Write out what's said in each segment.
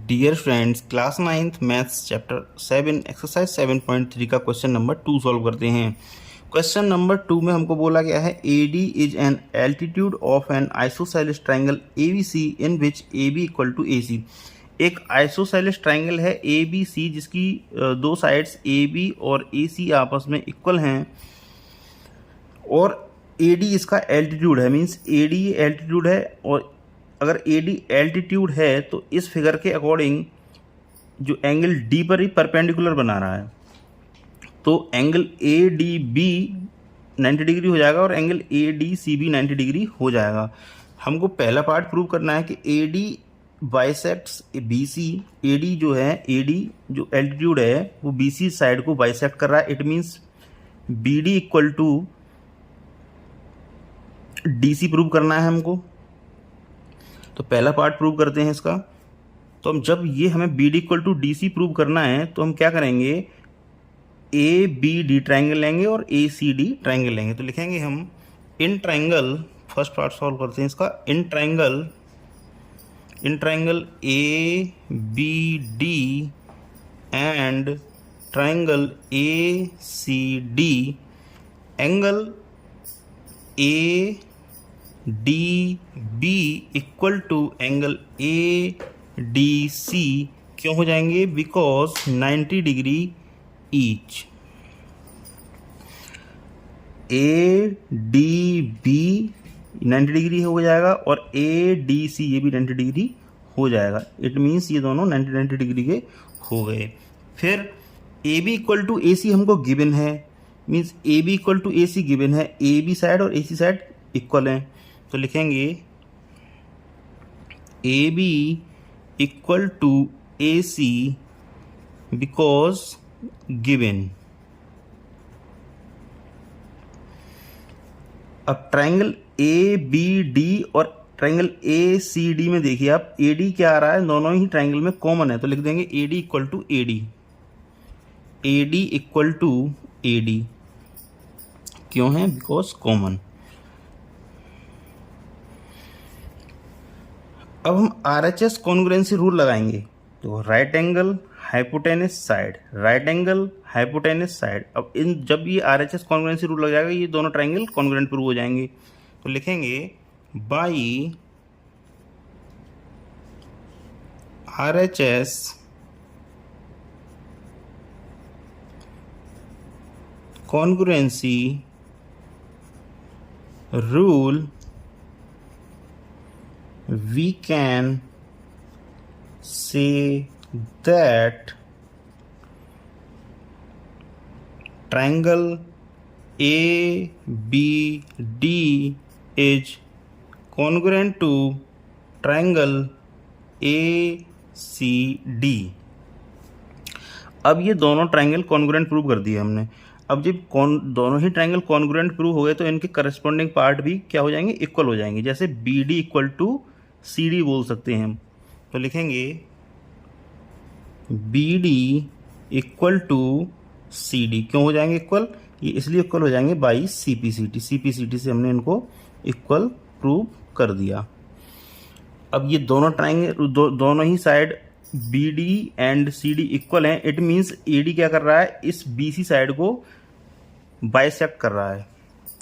Dear friends, class 9th maths chapter 7 exercise 7.3 का question number 2 solve करते हैं। Question number 2 में हमको बोला गया है AD is an altitude of an isosceles triangle ABC in which AB equal to AC। एक आइसोसेलेस ट्राइंगल है ABC जिसकी दो साइड्स AB और AC आपस में इक्वल हैं और AD इसका एल्टीट्यूड है, मीन्स AD एल्टीट्यूड है। और अगर AD एल्टीट्यूड है तो इस फिगर के अकॉर्डिंग जो एंगल D पर ही परपेंडिकुलर बना रहा है, तो एंगल ADB 90 डिग्री हो जाएगा और एंगल ADCB 90 डिग्री हो जाएगा। हमको पहला पार्ट प्रूव करना है कि AD बाइसेक्ट्स BC। AD जो है, AD जो एल्टीट्यूड है वो BC साइड को बाइसेक्ट कर रहा है। It means BD equal to DC prove करना है हमको। तो पहला पार्ट प्रूव करते हैं इसका। तो हम जब ये हमें BD equal to DC prove करना है तो हम क्या करेंगे, ABD ट्राइंगल लेंगे और ACD ट्राइंगल लेंगे। तो लिखेंगे हम in triangle, first part solve करते हैं इसका। In triangle ABD and triangle ACD, angle ADB equal to angle ADC क्यों हो जाएंगे, because 90 degree each. ADB 90 degree हो जाएगा और ADC ये भी 90 डिग्री हो जाएगा। इट मीन्स ये दोनों 90 डिग्री के हो गए। फिर AB इक्वल टू AC हमको गिवन है, means AB equal to AC given है। AB साइड और AC साइड इक्वल हैं, तो लिखेंगे AB equal to AC because given. अब ट्राइंगल ABD और ट्राइंगल ACD में देखिए आप, AD क्या आ रहा है, दोनों ही ट्राइंगल में कॉमन है, तो लिख देंगे AD equal to AD। AD equal to AD क्यों है, बिकॉज कॉमन। अब हम RHS कॉन्ग्रुएंसी रूल लगाएंगे। तो right angle hypotenuse side, right angle hypotenuse side. अब इन जब ये RHS कॉन्ग्रुएंसी रूल लग जाएगा ये दोनों ट्राइंगल कॉन्ग्रुएंट प्रूव हो जाएंगे। तो लिखेंगे by RHS congruency rule we can say that triangle ABD is congruent to triangle ACD। अब ये दोनों ट्राइंगल कॉन्ग्रुएंट प्रूव कर दिए हमने। अब जब दोनों ही ट्राइंगल कॉन्ग्रुएंट प्रूव हो गए तो इनके करस्पॉन्डिंग पार्ट भी क्या हो जाएंगे, इक्वल हो जाएंगे। जैसे BD इक्वल टू CD बोल सकते हैं हम। तो लिखेंगे BD इक्वल टू CD क्यों हो जाएंगे इक्वल, ये इसलिए इक्वल हो जाएंगे बाई CPCT। CPCT से हमने इनको इक्वल प्रूव कर दिया। अब ये दोनों ट्राइंगल दोनों ही side BD and CD equal हैं। इट मीन्स AD क्या कर रहा है, इस BC साइड को बाइसेक्ट कर रहा है।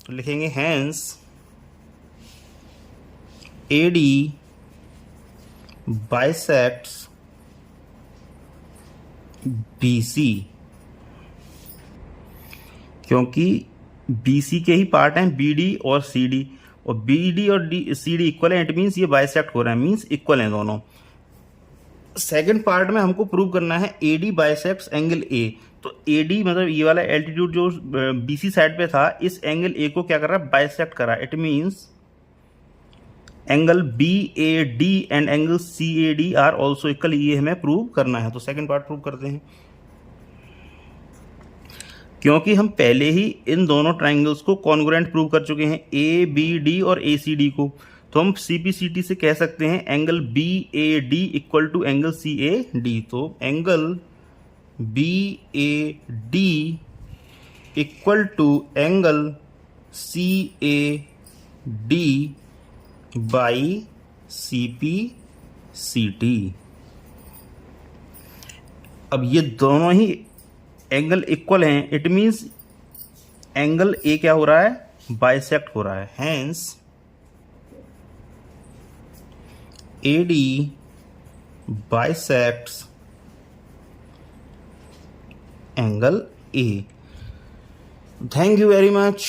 तो लिखेंगे हैंस AD बाइसेक्ट्स BC, क्योंकि BC के ही पार्ट हैं BD और CD, और BD और CD इक्वल है। इट मीन्स ये बाइसेक्ट हो रहा है, मीन्स इक्वल हैं दोनों। सेकंड पार्ट में हमको प्रूव करना है AD बाइसेक्ट्स एंगल A। तो AD मतलब ये वाला एल्टीट्यूड जो BC साइड पे था, इस एंगल A को क्या कर रहा है, बाइसेक्ट कर रहा है। It means angle BAD and angle CAD are also equal, ये हमें प्रूव करना है। तो सेकंड पार्ट प्रूव करते हैं। क्योंकि हम पहले ही इन दोनों ट्राइंगल्स को कॉन्ग्रुएंट प्रूव कर चुके हैं, ABD और ACD को, तो हम CPCT से कह सकते हैं angle BAD equal to angle CAD। तो angle BAD equal to angle CAD by CPCT। अब ये दोनों ही एंगल इक्वल हैं, इट मीन्स एंगल ए क्या हो रहा है, बाइसेक्ट हो रहा है। Hence AD bisects angle A. Thank you very much.